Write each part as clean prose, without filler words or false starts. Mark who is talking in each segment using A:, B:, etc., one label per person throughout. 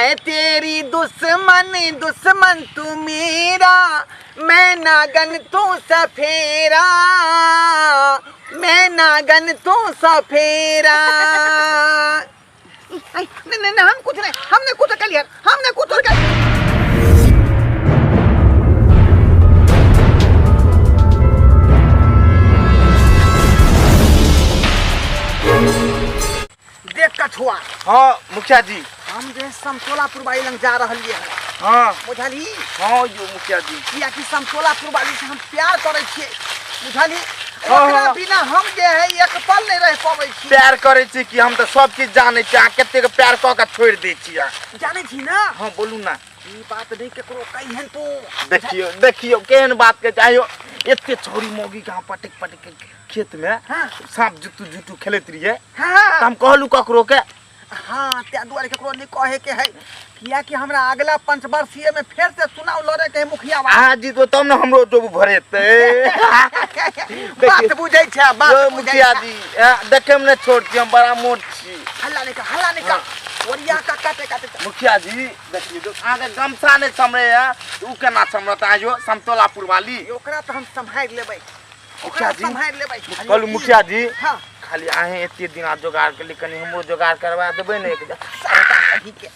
A: मैं तेरी दुश्मन दुश्मन तू मेरा, मैं नागन तू सफेरा, मैं नागन तू सफेरा। नहीं हम कुछ नहीं, हमने कुछ कर लिया, हमने कुछ कर लिया। देख कछुआ।
B: हाँ मुखिया जी,
A: हम जे समतोलापुर बाई लंग जा रहलिए हैं।
B: हाँ
A: बुझली?
B: हाँ यो मुखिया जी,
A: किया कि समतोलापुर बाई से हम प्यार करे छिए, बुझली?
B: हाँ,
A: ओकरा
B: हाँ।
A: बिना हम जे है एक पल नहीं रह पावे छी।
B: प्यार करे छी कि हम तो सब चीज जाने छी, आ केते के प्यार क के छोड़ दे छी।
A: जाने छी ना?
B: हाँ बोलू ना।
A: ई बात नहीं केकरो कहिहन तू।
B: देखियो देखियो केहन बात के चाहियो, एते छोरी मोगी कहां पटक पटक के खेत में
A: हाँ।
B: सांप जुतू जुतू खेलत रहिए।
A: हाँ
B: हम कहलू ककरो के।
A: हाँ त्या दुआरे केकरो नहीं कहे के है, किया कि हमरा अगला पंचवर्षीय में फिर से चुनाव लड़े के है मुखिया बा।
B: आ जी तो तब न हमरो जोब भरेते।
A: बात बुझै छै, बात
B: यो मुखिया जी देखे में न छोड़ छी, हम बड़ा मोट छी।
A: हल्ला नहीं का ओरिया का काटे काटे।
B: मुखिया जी देखिए जो आगे गमछा नहीं समरे है, उ केना समरता है जो समतोलापुर वाली।
A: ओकरा तो हम संभाल लेबै,
B: मुखिया जी
A: संभाल लेबै।
B: कहलू मुखिया जी
A: हाँ
B: खाली आहे एते दिन आ जोगाड़ के लिए कनी हमरो जोगाड़ करवा देबै ने एक।
A: कथी के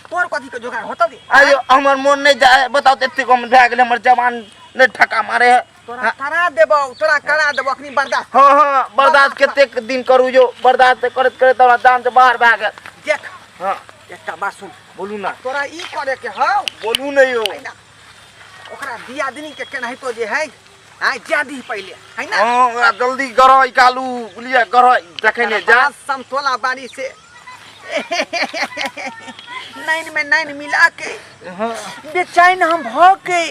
A: तोर कथी के जोगाड़ होता दे?
B: आयो हमर मन नहीं जाए, बताओ एते कम भए गेल, हमर जवान ने ठका मारे है।
A: तोरा करा देबो, तोरा करा देबो अखनी बर्दाश्त।
B: हाँ हाँ बर्दाश्त केते दिन करू जो, बर्दाश्त करत करत हमरा जान से बाहर भए गेल।
A: देख
B: हाँ
A: एकटा बात सुन,
B: बोलू ना।
A: तोरा ई करे के हौ,
B: बोलू नहीं हो।
A: ओकरा दियादनी के केनाहितो जे है आ जादी पहले है ना।
B: हां जल्दी गरो इकालू बुलिया गरो देखे ने जा।
A: समतोला बाड़ी से नैन में नैन मिला के बेचैन हम भ के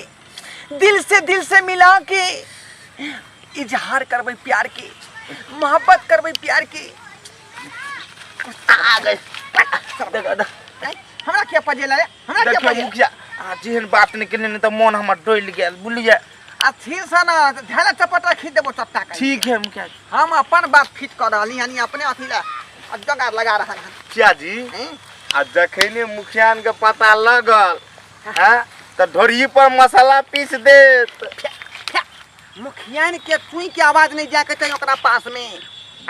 A: दिल से मिला के इजहार करबै प्यार के, मोहब्बत करबै प्यार के।
B: आ गए
A: हमरा क्या पजेला रे, हमरा क्या
B: देखियो
A: पजेला?
B: मुखिया आ जेहन बात नहीं केने न त मन हमर डोल गेल बुलिया।
A: आ फिर से ना ध्यान चपटा खींच देबो चट्टा के।
B: ठीक है मुखिया जी।
A: हम अपन बात फिट कर रहली हनी, अपने अथी ला जगार लगा रहल हन।
B: मुखिया जी आ जखने मुखियान के पता लगल हैं त ढोरी पर मसाला पीस देत।
A: मुखियान के चुई के आवाज नहीं जाके चाहिए ओकरा पास में,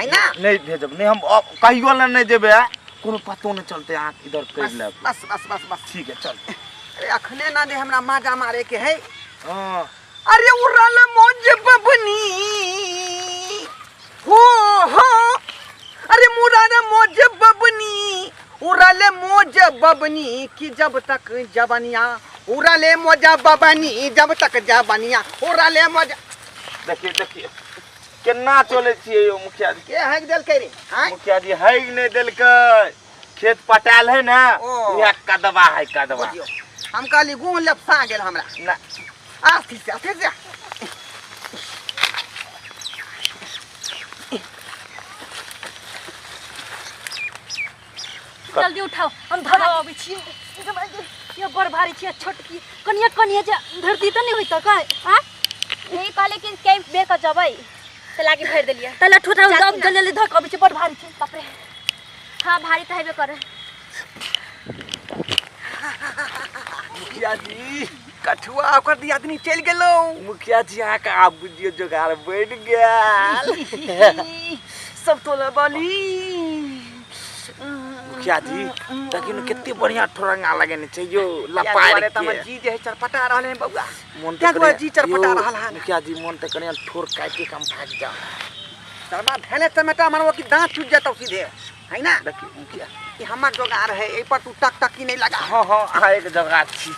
A: है ना?
B: नहीं भेजब नहीं, हम कहियो ला नहीं देबे, कोनो पतो नहीं चलते आंख इधर कर लेब।
A: बस बस बस बस
B: ठीक है चल।
A: अरे अखने ना दे हमरा माजा मारे के है।
B: हां
A: अरे उड़ल मौज बबनी हो, अरे मुरार मौज बबनी, उड़ल मौज बबनी कि जब तक जबनिया, उड़ल मौज बबनी जब तक जबनिया, उड़ल मौज।
B: देखिए देखिए केना चले छिए यो मुखिया जी।
A: के हैक देल के रे? हां
B: मुखिया जी है नहीं देलकै, खेत पटाल है ना, यह कदवा है कदवा।
A: हम कहली गुण लपसा गेल हमरा
B: ना
A: आस्ती से
C: जल्दी उठाओ, हम धरब अबै छी। ये बड़ भारी छी, छोटकी कनिया कनिया जे धरती त नहीं होई त काय। हां
D: नहीं कहले कि के बे क जबै त लागी भर देलिए।
C: तले ठोठाउ दब जल्दी धक अबै छी, बड़ भारी छी।
D: बाप रे हां भारी त हेबे करे।
A: मुखिया जी कठुआ ओकर दियादनी चल गेलो।
B: मुखिया जी यहाँ का आप बुझियो जोगाड़ बैठ गया।
A: सब तोला बाली।
B: मुखिया जी देखिन कितने बढ़िया ठोरंगा लगेने चाहिए लपाड़ के।
A: तमर जी जे चरपटा रहले बबुआ,
B: मन
A: क्या हुआ जी चरपटा रहल हन?
B: मुखिया जी मन त कने ठोर काट के हम भाग जा।
A: तरमा धैले टमाटा मारवा की दांत टूट जाता सीधे, है ना?
B: देखिए मुखिया
A: ये हमर जोगार है, ए पर तू टक टकी नहीं लगा।
B: हां हां आ एक जगह छी।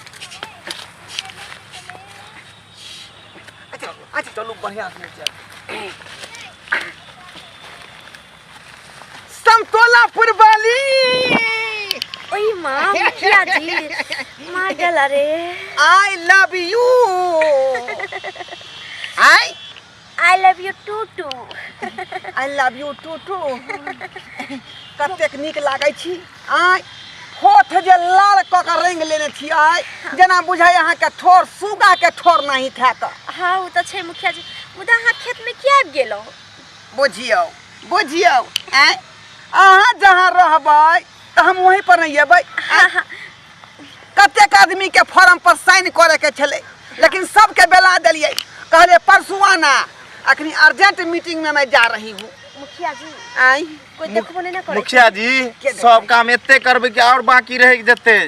A: अच्छा चलो बढ़िया से चल। समतोलापुर वाली
D: ओई मां मुखिया जी मार गला रे।
A: I love you.
D: I love you too too.
A: I love you too too. कतेक नीक लागै छी। आई होठ जे लाल क के रंग लेने छी, आई जेना बुझाय अहाँ के ठोर सुगा के ठोर नहीं था त।
D: हां उ त छै मुखिया जी, मुदा अहाँ खेत में किया आबि गेलो?
A: बुझियो बुझियो अहाँ जहाँ रहबै त हम वहीं पर नहीं अबै। आदमी के फॉर्म पर साइन करे के छले, लेकिन सबके बेला दिलिए। कहले परसों आना, अखनी अर्जेंट मीटिंग में मैं जा रही हूँ।
D: मुखिया जी
A: आई
D: कोई देखबो नहीं ना करे।
B: मुखिया जी सब काम एते करबे कि और बाकी रह जते।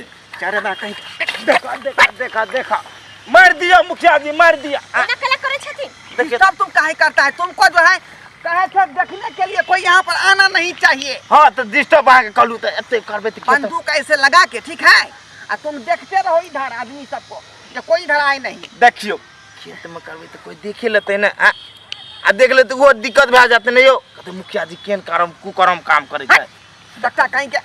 A: चारे बा कहीं देखा देखा देखा देखा
B: मार दिया मुखिया जी, मार दिया।
D: एना कला करे छथिन।
B: देखिए
A: तब तुम काहे करता है? तुमको जो है कहे थे देखने के लिए कोई यहाँ पर आना नहीं चाहिए।
B: हाँ तो डिस्टर्ब आके कलू तो एते करबे तो क्या
A: बंदूक ऐसे लगा के, ठीक है, और तुम देखते रहो इधर आदमी सबको, जो कोई इधर आए नहीं।
B: देखियो खेत में करबे तो कोई देखे लेते ना आ देख ले तो वो दिक्कत भा जाते नहीं हो। कहते मुखिया जी केन करम कुकरम काम करे छै
A: डक्टा कहीं के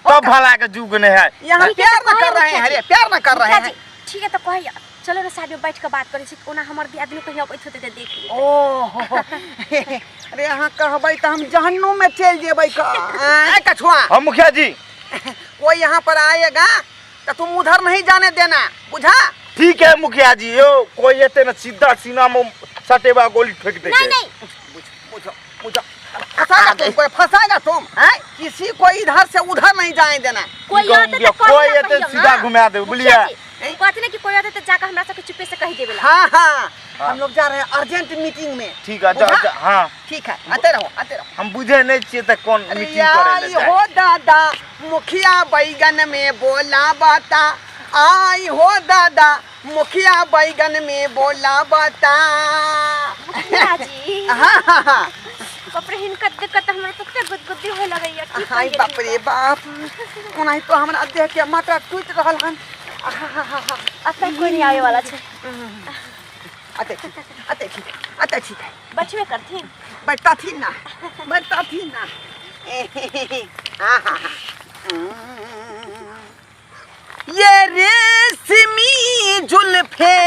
B: तब भला के जुग नहीं है।
A: यहाँ प्यार न कर रहे हैं, अरे प्यार न कर रहे
D: मुखिया
A: हैं।
D: जी ठीक है तो कहिया चलो ना साइड में बैठ के बात करे छी। ओना हमर आदमी कहिया बैठ होते देख ली।
A: ओह अरे यहाँ कहबै तो हम जहन्नुम में चल जेबै का। कछुआ
B: हाँ मुखिया जी
A: कोई यहाँ पर आएगा तो तुम उधर नहीं जाने देना, बुझा?
B: ठीक है मुखिया जी। यो कोई एते ना सीधा सीना में सटेबा गोली फेंक दे।
D: नहीं नहीं
A: बुझो बुझो फंसाएगा तुम, कोई फंसाएगा तुम, हैं? किसी को इधर से उधर नहीं जाने देना।
D: कोई आते तो
B: कोई एते सीधा घुमा दे बुलिया।
D: कहते ना कि कोई आते तो जाकर हमरा सब चुपे से कह देबेला।
A: हाँ हाँ हम लोग जा रहे हैं अर्जेंट मीटिंग में।
B: ठीक है जा हाँ
A: ठीक है, आते रहो आते रहो।
B: हम बुझे नहीं छिए तो कौन
A: अरे
B: मीटिंग
A: यार
B: करे
A: हो दादा मुखिया बैगन में बोला बाता, आई हो दादा मुखिया बैगन में बोला बाता।
D: मुखिया जी
A: हाँ हाँ हाँ
D: कपड़े हिनका देखत हमरा तो गुदगुदी होय लगैया। की
A: हाय बाप रे बाप, ओनाही तो हमरा देह के माथा टूट रहल हन।
D: अतै कोई नहीं आवे वाला छै।
A: अते ठीक है
D: बचवे करथिन
A: बैठता थी ना हाँ हाँ हाँ। ये रेशमी जुल्फे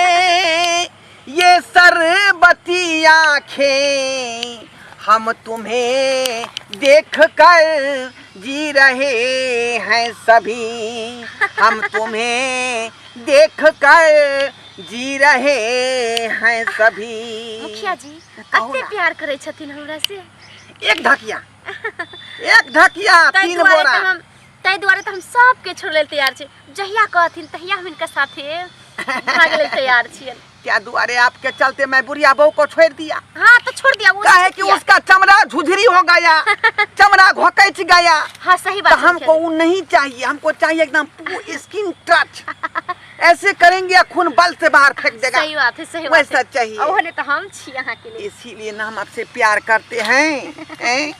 A: ये सरबती आँखें हम तुम्हें देख कर जी रहे हैं सभी, हम तुम्हें देख कर जी रहे हैं सभी।
D: मुखिया जी
A: कहो
D: अते
A: ना।
D: प्यार करे छथिन हमरा से।
A: एक ढकिया तीन बोरा।
D: तै द्वारे तो हम सब के छोड़ ले तैयार छे। जहिया कहथिन तहिया हम इनका साथे भाग ले तैयार छियन।
A: क्या दुआरे आपके चलते मैं बुढ़िया बहू को छोड़ दिया।
D: हाँ तो छोड़ दिया वो
A: काहे कि उसका चमड़ा झुझरी हो गया, चमड़ा घोकच गया।
D: हाँ सही
A: तो
D: बात है
A: हमको वो नहीं चाहिए, हमको चाहिए एकदम स्किन टच। ऐसे करेंगे या खून बल से बाहर फेंक देगा।
D: सही बात है सही बात
A: वैसा
D: है।
A: चाहिए।
D: ओहने तो हम छी यहाँ के लिए।
A: इसीलिए ना हम आपसे प्यार करते हैं, हैं?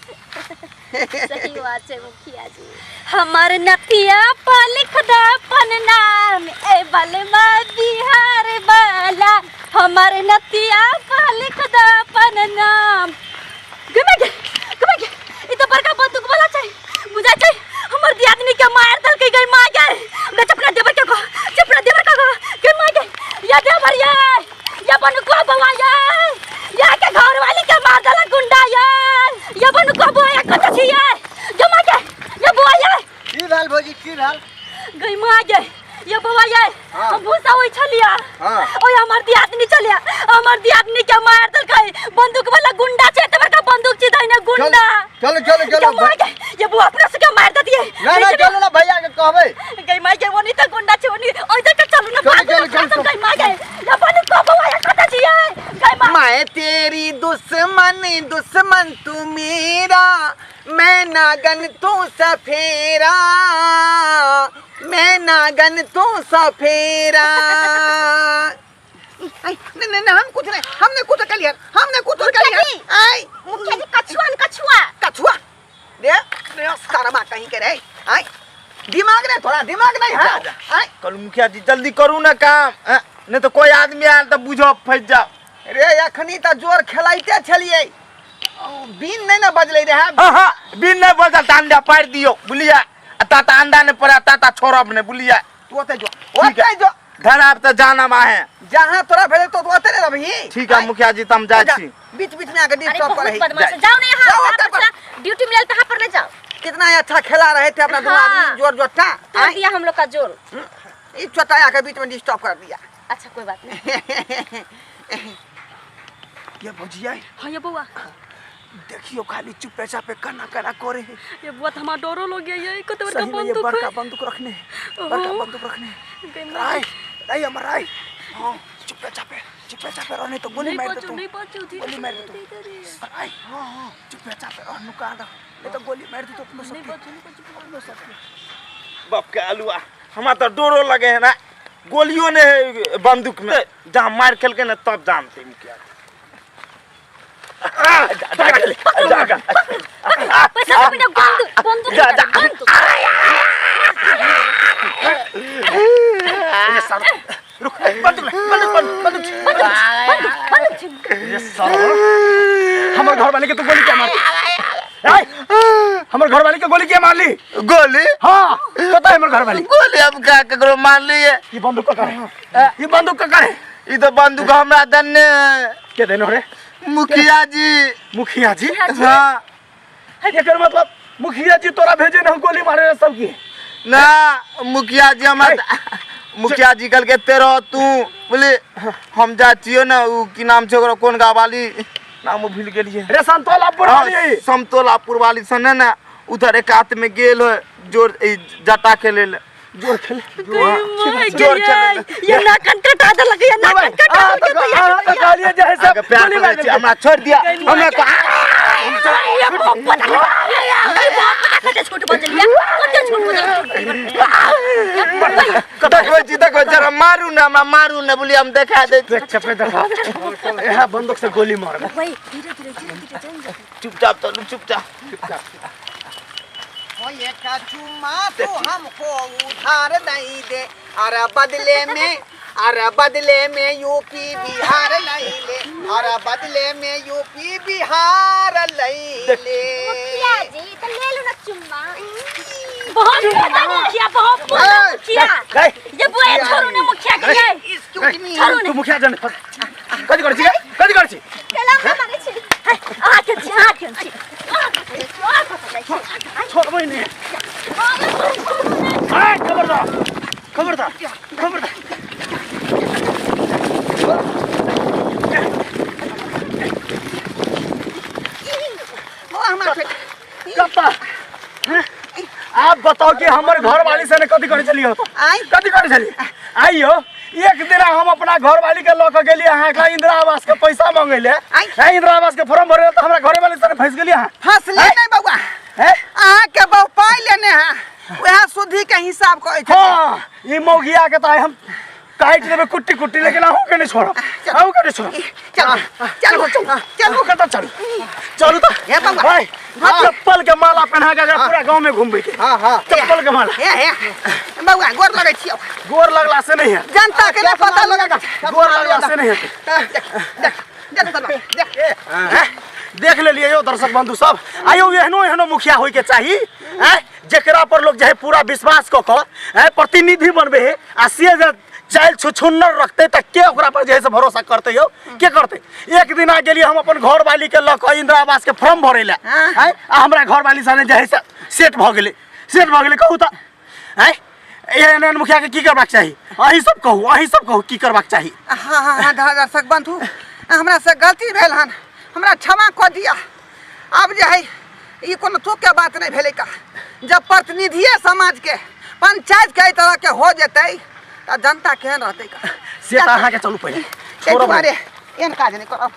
D: सही बात है मुखिया जी। हमार नथिया पर लिख द अपन नाम ए बलमा बिहार वाला। हमार नथिया पर लिख द अपन नाम। गमे ई तो बड़का बंदूक वाला छै बुझा छै। हमर दियादनी के मार दल के गई मार गए। मैं चपना देवर के के मार गए। या देवर या बनुआ बवा या के घर वाली के मार दल गुंडा या बनुआ बवा कत छी जो मार गए या बुआ
A: की हाल भौजी की हाल?
D: गई मार गए या बुआ हम भूसा होई छलिया। ओए हमर दियादनी चलिया, हमर दियादनी के मार दल के बंदूक वाला गुंडा छै। त बड़का बंदूक छी दैने गुंडा।
A: चलो
D: मार गए ये बुआ अपने से के मार दिए।
A: ना चलो ना भैया के कहबै।
D: गई मार गए ओनी त गुंडा छै ओनी ओइ तक चलो ना
A: चलो।
D: गई मार गए या बनुआ बवा कत छी गई मार।
A: मैं तेरी दुश्मन तू मेरा, मैं नागन तू सफेरा, मैं नागन तू सफेरा। नहीं हम कुछ नहीं, हमने कुछ कर लिया, आई
D: मुखिया जी कछुआ
A: रे सारा कहीं के रे। आई दिमाग नहीं है। आई
B: कल मुखिया जी जल्दी करू ना काम, नहीं तो कोई आदमी आयल तो बुझो फंस जाओ।
A: रे अखनी त जोर खेलाइते छलिए, बीन नहीं ना बजले रहे।
B: हाँ बिन नहीं बजा अंडा पार दियो बुलिया। ताता अंडा ने पड़ा ताता छोड़ब ने बुलिया।
A: तू ओते जो
B: घर आप तो जाना माहे
A: जहाँ तोरा भेले तो ओते रे रही।
B: ठीक है मुखिया जी तुम जाए छी।
A: बीच में आके
D: अरे
A: डिस्टर्ब कर
D: बहुत
A: रही।
D: बदमाश है। जाओ ना
A: जाओ
D: यहाँ
A: ओते पर।
D: ड्यूटी मिलल तहाँ पर ले जाओ।
A: कितना अच्छा खेला रहे थे अपना दोनों
D: हाँ।
A: आदमी जोर जोटा।
D: तोड़ दिया हम लोग का जोर।
A: इस चटाया के बीच में डिस्टर्ब कर दिया।
D: अच्छा कोई बात नहीं।
A: ये भौजिया
D: हाँ ये बुआ
A: देखियो खाली चुपे चापे कना कना करे।
C: ये बात हमारा डरो लग गया ये कते बड़का
A: सही में ये
C: बंदूक
A: बड़का
C: है।
A: बंदूक रखने, बड़का बंदूक रखने। राय राय हमर राय। हां चुपे चापे रहने तो गोली मार दे तू।
C: नहीं पाचू थी
A: गोली मार दे तू। राय हां चुपे चापे रहनु का दा नहीं तो गोली मार दे तो अपनो सब। अपनो सब
B: बाप के आलूआ हमारा तो डरो लगे है ना, गोलियों ने बंदूक में जहाँ मार खेल के ना तब जानते मुखिया।
C: पैसा तो बिना बंदूक
A: ये सर रुक बंदूक ये सर हमर घर वाले के तो गोली क्या मार हमर घर वाले के गोली क्या मार ली?
B: गोली?
A: हाँ पता है हमर घर वाली
B: गोली अब क्या ककरो मार ली है?
A: ये बंदूक का है, ये बंदूक का है।
B: ये तो बंदूक हमरा दन्ने
A: क्या देनो रे?
B: मुखिया जी।
A: मुखिया जी?
B: हाँ
A: एकर मतलब मुखिया जी तोरा भेजे न गोली मारे सब की
B: ना मुखिया जी हमरा मुखिया जी कल के तेरो तू बोले हम जातियो ना उ की नाम छे ओकरा कोन गावाली नाम भूल गेलिए
A: रे संतोलापुर वाली
B: समतोलापुर वाली सने ना उधर एक हाथ में गेल हो जोर जटा खेले ले
A: जोर खेले
B: जोर खेले
C: ये ना कटकटा दे लगे ये ना कटकटा
A: तो गालियां जाए सब
B: प्यार करे हमरा छोड़ दिया हमें
C: ये कटे छोटे बचल कटे छोटे बचल
B: कदा कोई जरा मारू ना बोली हम दिखा दे
A: चपे देखा यहां बंदूक से गोली मार
C: भाई धीरे जाएंगे
B: चुपचाप चलो चुपचाप
A: ओ ये का चुम्मा तो हमको उधार नहीं दे अरे बदले में यूपी बिहार नहीं ले अरे बदले में यूपी बिहार ले
D: मुखिया जी तो ले लो ना चुम्मा।
C: बहुत मुखिया बहुत मुखिया ये बुआ छोरो ने मुखिया के ये छोरो ने
A: तू मुखिया जन कदी कर छी
D: केला में मारे छी
C: आ के छी
A: छोड़ भाई नहीं खबरदार आप बताओ कि हमारे घर वाली से कथी करे चली हो कथी करे चली आइयो एक दिन हम अपना घर वाली के लक गेलिए अहाँ का इंदिरा आवास के पैसा मांगेले इंदिरा आवास के फॉर्म भरे तो हमरा घरे वाली से फंस गेलिए
E: फंसले नहीं बउआ अहाँ के बहु पाई लेने हैं वह शुद्धि के हिसाब करे छै।
A: हां ई मौगिया के त हम काट देबे कुट्टी लेकिन आहू के नहीं छोड़ो चलो कत चलो तो
E: हे बउआ
A: भाई चप्पल के माला पहना के पूरा गांव में घूमबे के
E: हां
A: चप्पल के माला
E: हे बउआ गोर लगे छियो
A: गोर लगला से नहीं है
E: जनता के लिए पता लगेगा
A: गोर लगला से नहीं है देख ले लिए दर्शक बंधु सब आयो एहनो मुखिया होय के चाहिए जेकरा पर लोग जे पूरा विश्वास क के प्रतिनिधि बनबे है आ से चाइल छुछुन्नर रखते त के ओकरा पर जे से भरोसा करते हो के करते। एक दिन आ गेलिए हम अपन घर वाली के लक इंदिरा आवास के फॉर्म भरे ला आ हमरा घर वाली साने जे से सेट भ गेले कहू त एहन मुखिया के की करबाक चाहिए अही सब कहू की करबाक चाहिए।
E: हां दर्शक बंधु हमरा से गलती भेल हन हमरा क्षमा क दिया। अब जे है ई कोनो तो के बात नहीं भेले का जब प्रतिनिधि समाज के पंचायत के तरह के हो जेतै त जनता केहन रहतै का
A: से अहाँ के चलू पहिले
E: छोड़ो बारे एन काज नहीं करब।